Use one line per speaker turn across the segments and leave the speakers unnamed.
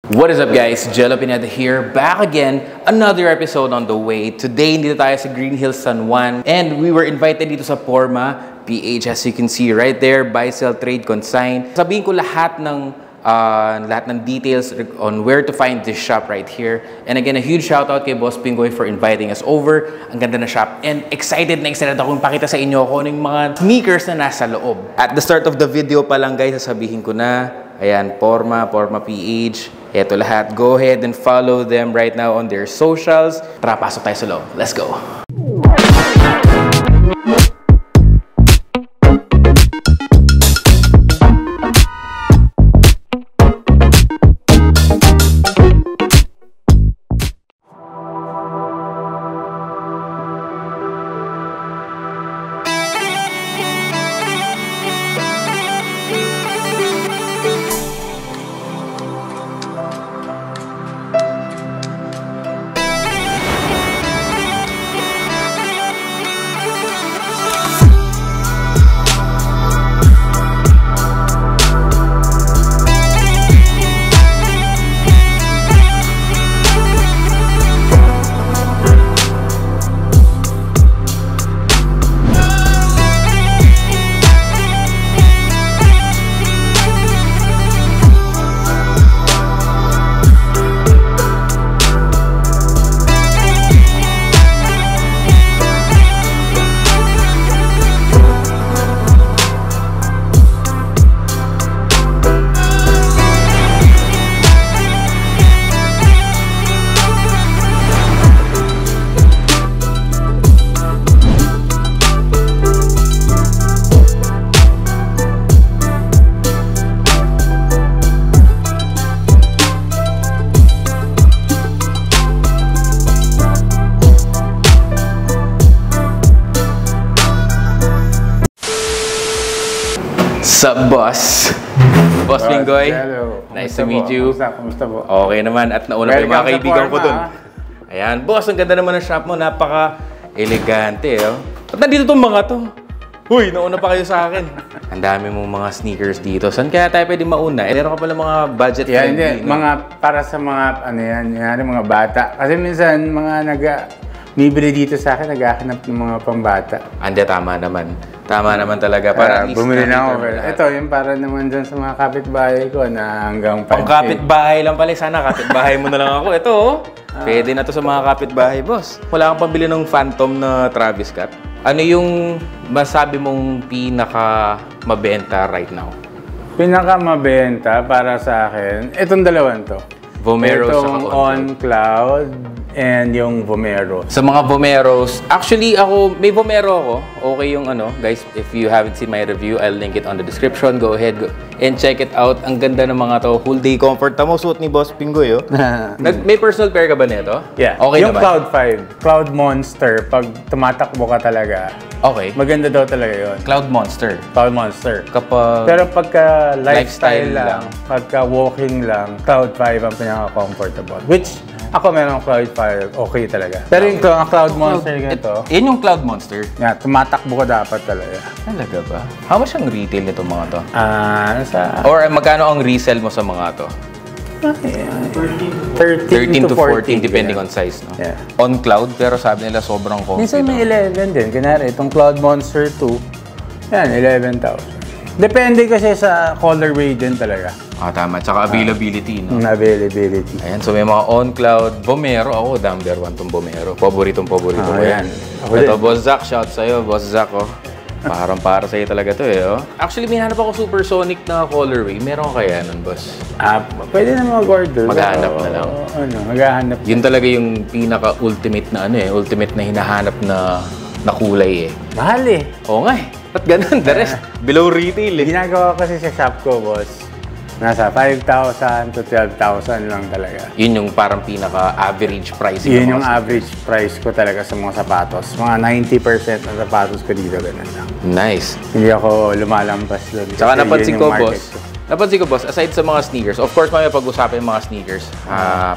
What is up guys? Jello Pineda here, back again, another episode on the way. Today, dito tayo sa Green Hills, San Juan. And we were invited dito sa Porma, PH, as you can see right there, buy, sell, trade, consign. Sabihin ko lahat ng details on where to find this shop right here. And again, a huge shout out kay Boss Pingoy for inviting us over. Ang ganda na shop. And excited akong pakita sa inyo kung ano yung mga sneakers na nasa loob. At the start of the video pa lang guys, sasabihin ko na, ayan, Porma PH. Ito lahat. Go ahead and follow them right now on their socials. Tara, pasok tayo sa loob. Let's go! Sup, boss? Boss Pingoy?
Hello.
Nice to meet you.
Kumusta po?
Okay naman. At nauna pa yung mga kaibigan ko dun. Ayan, boss, ang ganda naman ng shop mo. Napaka-elegante, oh. At nandito tong mga to. Huy, nauna pa kayo sa akin. Ang dami mong mga sneakers dito. Saan kaya tayo pwede mauna? Meron ka pala mga budget friendly, no?
Mga para sa mga, mga bata. Kasi minsan, bibili dito sa akin, naghahanap ng mga pambata.
Ande, tama naman. Tama naman talaga. Para
bumili na ako. Ito, yung para naman dyan sa mga kapitbahay ko na hanggang pansin.
Pang kapitbahay lang pala. Sana kapitbahay mo na lang ako. Ito, oh. Pwede na to sa mga kapitbahay, boss. Wala kang pambili ng Phantom na Travis Scott. Ano yung masabi mong pinaka mabenta right now?
Pinaka mabenta para sa akin, itong dalawan to.
Vomero sa
On Cloud and yung Vomero.
Sa mga Vomeros, actually ako, may Vomero ako. Okay yung ano, guys, if you haven't seen my review, I'll link it on the description. Go ahead and check it out. Ang ganda ng mga to. Full day comfort. Tamo, suot ni Boss Pingoy, oh. May personal pair ka ba nito?
Yeah.
Okay
yung
naman?
Cloud 5, Cloud Monster, pag tumatakbo ka talaga,
okay.
maganda daw talaga yun.
Cloud Monster.
Cloud Monster.
Pero
pagka lifestyle lang, pagka walking lang, Cloud 5 ang pinaka-comfortable. Which, ako meron Cloud 5, okay talaga. Pero yung Cloud Monster ganito,
yan yung Cloud Monster?
Yeah, tumatakbo ka dapat talaga.
Talaga ba? How much ang retail nito mga to?
Or
magkano ang resell mo sa mga to?
13 to 14
depending on size, no?
Yeah.
On Cloud, pero sabi nila sobrang comfy.
Minsan may 11 din. Kunwari, itong Cloud Monster 2, yan, 11,000. Depende kasi sa colorway din talaga.
Tama. Tsaka availability, no?
Availability.
Ayan, so may mga on-cloud. Vomero. Ako, number 1 tong Vomero. Paboritong ko yan. Ito, Boss Zach. Shout sa'yo, Boss Zach, oh. Parang para sa'yo talaga to, eh, oh. Actually, may hanap ako supersonic na colorway. Meron kaya nun, boss?
Pwede na mag-order.
Maghahanap na lang.
Maghahanap.
Yun talaga yung pinaka-ultimate na ultimate na hinahanap na kulay, eh.
Mahal, eh.
Oo nga, eh. Ba't ganun? The rest, below retail, eh.
Ginagawa kasi sa shop ko, boss. Nasa 5,000 to 12,000 lang talaga.
Yun yung parang pinaka-average price.
Yun yung average price ko talaga sa mga sapatos. Mga 90% ng sapatos ko dito, ganun lang.
Nice.
Hindi ako lumalampas doon.
Saka napansin ko, boss, aside sa mga sneakers, of course, mamaya pag-usapan yung mga sneakers,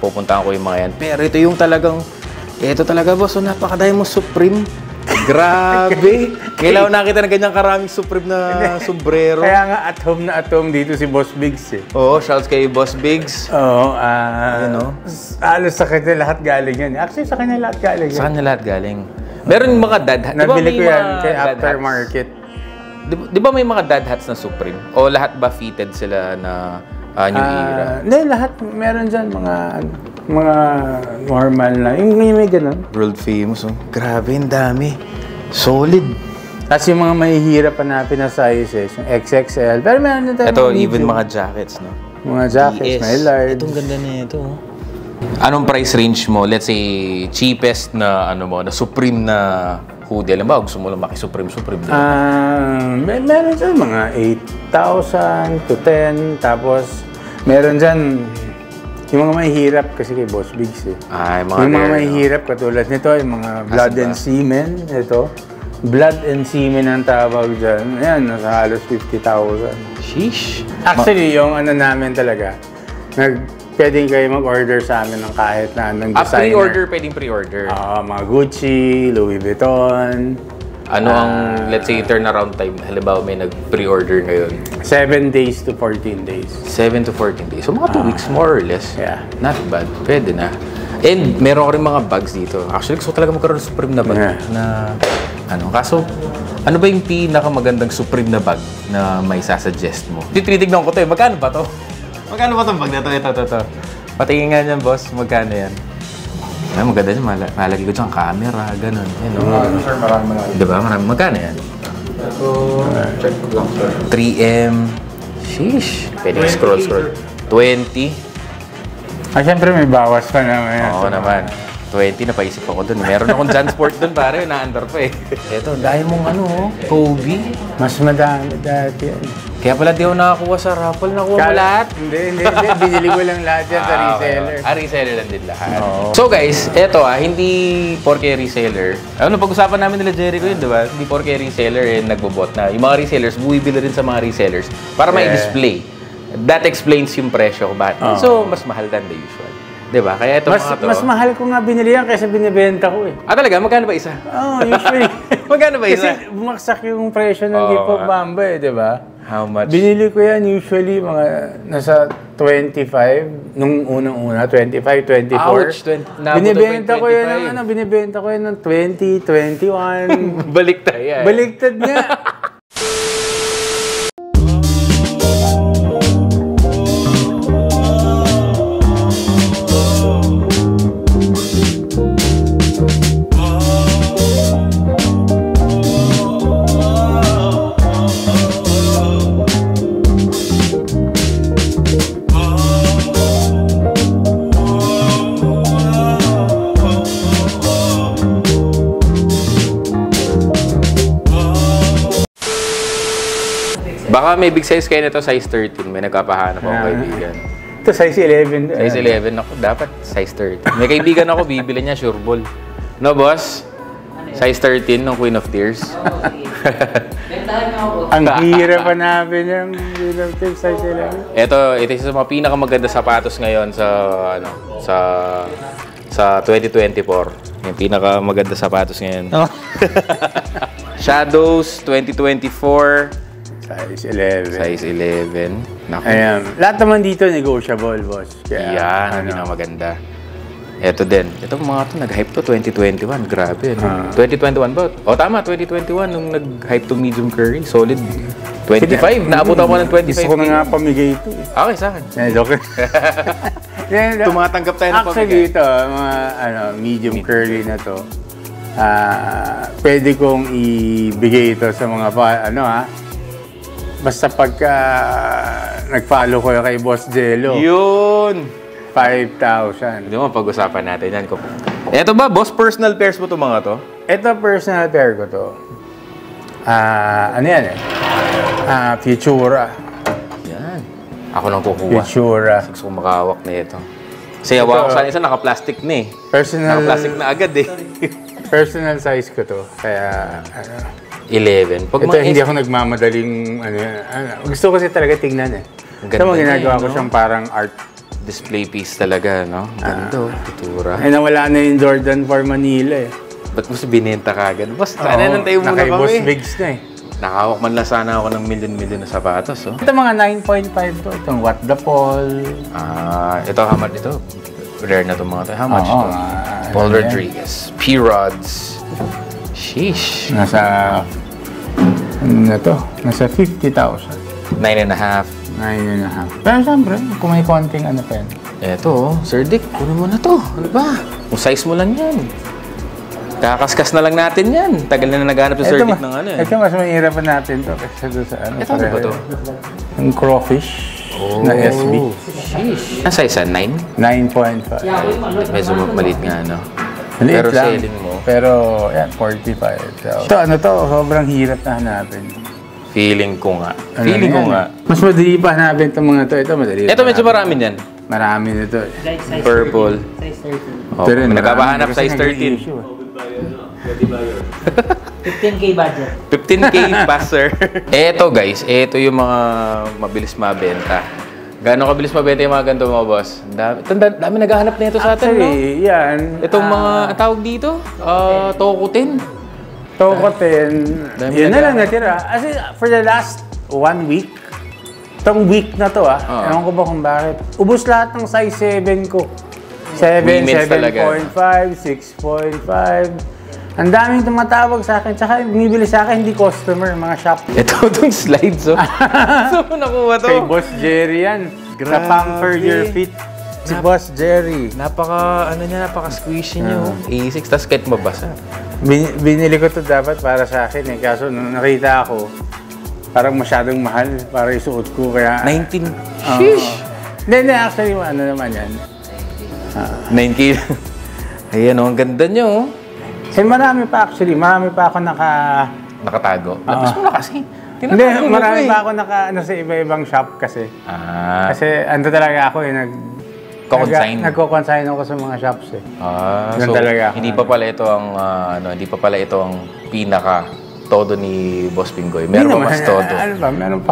pupuntahan ko yung mga yan. Pero ito yung talagang, ito talaga, boss, napakadaya mo Supreme. Grabe! Kailangan nakita na ganyang karaming Supreme na sombrero.
Kaya nga at home dito si Boss Biggs eh.
Oo, shouts kay Boss Biggs.
Oo, halos sa kanya lahat galing yan. Actually, sa kanya lahat galing yan.
Sa kanya lahat galing. Meron yung mga dad hats.
Nabili ko yan kay aftermarket.
Di ba may mga dad hats na Supreme? O lahat ba fitted sila na new era?
Hindi, lahat. Meron dyan mga normal na. Yung may ganun.
World famous. Oh. Grabe, ang dami. Solid.
Tapos yung mga mahihirap hanapin na sizes, yung XXL. Pero meron din tayo
Ito,
mga
even
medium.
mga jackets, no?
Mga jackets, may large.
Itong ganda na ito. Anong price range mo? Let's say, cheapest na, na Supreme na hoodie. Alam ba, gusto mo lang maki-Supreme.
Meron dyan mga 8,000 to 10. Tapos, meron dyan yung mga mahihirap kasi kay Boss Biggs eh. Yung mga mahihirap katulad nito, yung mga blood and semen. Ito. Blood and semen ang tawag dyan. Ayan, nasa halos 50,000.
Sheesh.
Actually, yung namin talaga, pwedeng kayo mag-order sa amin ng kahit na anong designer.
Pre-order, pwedeng pre-order.
Mga Gucci, Louis Vuitton.
Ano ang, let's say, turnaround time? Halimbawa, may nag-pre-order ngayon.
7 days to 14 days.
7 to 14 days. So, mga 2 weeks, more or less.
Yeah.
Not bad. Pwede na. And meron ko rin mga bags dito. Actually, gusto ko talaga magkaroon ng Supreme na bag.
Yeah.
Kaso, ano ba yung pinakamagandang Supreme na bag na may sasuggest mo? Tinitignan ko to eh. Magkano ba to? Magkano ba itong bag na to? Ito. Patingin nga niyan, boss. Magkano yan? Ay, maganda siya. Malagi ko dyan camera, ganun.
Sir, marami.
Diba? Marami. Magkano yan?
Ito, check ko lang, sir.
3M. Sheesh. Pwede scroll. 20.
Siyempre may bawas pa naman.
Oo naman. 20, napaisip ako dun. Meron akong Jansport dun, pare. Na-under pa eh. Ito, dahil mong Kobe.
Mas madami dati yan.
Kaya pala di ako nakakuha sa raffle. Nakuha mo lahat?
Hindi. Binili ko lang lahat yan sa reseller.
Reseller lang din lahat. So guys, eto hindi porke reseller. Pag-usapan namin nila Jericho yun, di ba? Hindi porke reseller nagbobot na. Yung mga resellers, bumibili rin sa mga resellers para may display. That explains yung presyo ko. So, mas mahal than the usual. Diba? Kaya ito mga to.
Mas mahal ko nga binili yan kaysa binibenta ko eh.
Talaga? Magkano ba isa?
Usually.
Magkano ba isa?
Kasi bumaksak yung presyo ng Hip Hop Bamba eh, diba?
How much?
Binili ko yan usually mga nasa 25 nung unang-una, 25, 24.
Ouch!
Binibenta ko yan ng 20, 21.
Baliktad yan.
Baliktad nga.
Baka may big size kayo nito, size 13. May nagpapahanap akong kaibigan.
Ito, size 11.
Size 11 ako. Dapat size 13. May kaibigan ako, bibili niya sure ball. No, boss? Size 13 ng Queen of Tears.
Ang hirap hanapin yung Queen of Tears, size 11.
Ito isa sa mga pinakamaganda sapatos ngayon sa 2024. Yung pinakamaganda sapatos ngayon. Shadows 2024.
Size 11.
Size 11. Naku.
Ayan. Lahat naman dito negotiable, boss.
Yan, ang pinakamaganda. Ito din. Ito mga to, nag-hype to 2021. Grabe. 2021 ba? Tama, 2021 nung nag-hype to medium curry. Solid. 25. Naabot ako ng 25.
Gusto ko na nga pamigay ito.
Okay, sa akin.
Okay.
Tumatanggap tayo ng pamigay.
Actually, ito, mga medium curly na to. Pwede kong ibigay ito sa mga basta pagka nag-follow ko kay Boss Jello.
Yun!
5,000.
Hindi mo, pag-usapan natin yan. Ito ba, boss, personal pairs mo itong mga to?
Ito, personal pair ko to. Ano yan Futura.
Yan. Ako nang kukuha.
Futura.
Gusto kong makahawak na ito. Kasi hawa ko sana isa, naka-plastic na eh. Naka-plastic na agad eh.
Personal size ko to. Kaya,
11.
Ito, hindi ako nagmamadaling, gusto ko kasi talaga tingnan eh. Ito mo ginagawa ko siyang parang art.
Display piece talaga, no? Ganda, Futura.
Nawala na yung Jordan for Manila eh.
Ba't mo si binenta ka agad? Boss, sana nantay muna kami.
Boss Bigs na eh.
Nakahawak man lang sana ako ng million na sapatos, oh.
Ito mga 9.5 to. Itong What the Paul.
Ito, how much ito? Rare na itong mga ito. How much ito? Paul Rodriguez. P-Rods. Sheesh.
Nasa 50,000.
9.5.
9.5. Pero siyempre, kung may konting ano pa yan.
Eto, Sir Dick, kunin mo na to. Ano ba? Kung size mo lang yan. Kakaskas na lang natin yan. Tagal na naghanap si Sir Dick ng ano eh.
Ito, mas mahirapan natin to kasi doon sa ano.
Ito, ano ba to?
Yung crawfish na SB.
Sheesh. Ang size yan? 9?
9.5.
Medyo maliit nga, no?
Maliit
Pero
lang.
selling mo?
Pero, yan, 45. So, ito, ano to, sobrang hirap na hanapin.
Feeling ko nga.
Mas madali pa hanapin itong mga to. Ito, madali.
Ito, medyo marami yan.
Marami nito.
Purple.
Size 13.
Oh,
Pero
nagpapahanap size 13.
15K budget.
15K pa, sir. Eto, guys. Eto yung mga mabilis mabenta. Gano'ng kabilis mabenta yung mga ganito, mga boss? Dami naghahanap na ito sa atin, no?
Actually, yan.
Itong mga tawag dito, Tokutin.
Tokotin.
Dami
Yun na
na
lang natira. As in, for the last 1 week, itong week na to ewan ko ba kung bakit. Ubus lahat ng size 7 ko. 7,
Women's talaga.
7.5, 6.5. Ang daming tumatawag sa akin. Tsaka bumibili sa akin, hindi customer, mga shop.
Ito itong slides, oh. Saan mo nakuha to?
Kay Boss Jerry yan. Sa Pamper Your Feet. Si Boss Jerry.
Napaka-squishy niyo. A6, tas kahit mabasa.
Binili ko to dapat para sa akin eh. Kaso nung nakita ako, parang masyadong mahal para isuot ko. Kaya
19. Sheesh!
Hindi, actually, ano naman yan.
9K. Ayan, oh. Ang ganda niyo, oh.
Marami pa ako
Nakatago. Tapos mo na kasi.
Hindi, marami pa ako sa iba-ibang shop kasi. Kasi ando talaga ako eh, nagko-consign ako sa mga shops eh.
So
talaga ako.
Hindi pa pala ito ang pinaka todo ni Boss Pinggoy. Meron pa mas todo.
Meron pa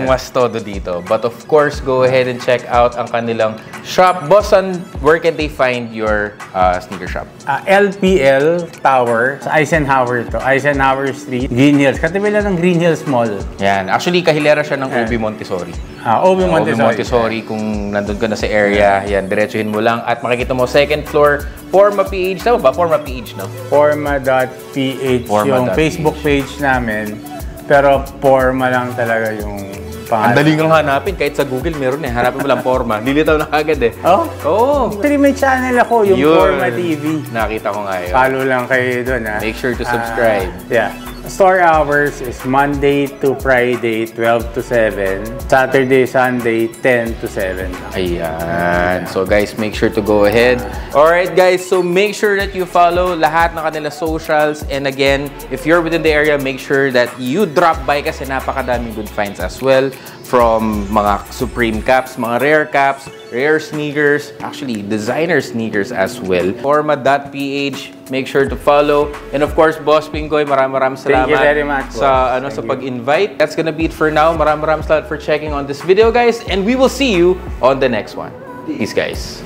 mas todo dito. But of course, go ahead and check out ang kanilang shop. Boss, where can they find your sneaker shop?
LPL Tower sa Eisenhower to. Eisenhower Street, Green Hills. Katabi lang ng Green Hills Mall.
Yan. Actually, kahilera siya ng OB Montessori.
OB
Montessori. Kung nandun ka na sa area, yan, diretsuhin mo lang. At makikita mo, second floor, Forma PH. Tama ba? Forma PH, no?
Forma.ph yung Facebook page namin. Pero Forma lang talaga yung pangalan.
Ang daling lang hanapin. Kahit sa Google, meron eh. Hanapin mo lang Forma. Lilitaw na kagad eh.
Oo. Actually, may channel ako, yung Forma TV.
Nakita ko nga yun.
Follow lang kayo doon, ha?
Make sure to subscribe.
Yeah. Store hours is Monday to Friday, 12 to 7. Saturday, Sunday, 10 to 7.
Ayan. So guys, make sure to go ahead. Alright guys, so make sure that you follow lahat ng kanila socials. And again, if you're within the area, make sure that you drop by kasi napakadaming good finds as well. From mga Supreme caps, mga rare caps, rare sneakers, actually designer sneakers as well. Forma.ph, make sure to follow. And of course, Boss Pinggoy, maraming salamat.
Thank you very much,
sa pag-invite. That's gonna be it for now. Maraming salamat for checking on this video, guys. And we will see you on the next one. Peace, guys.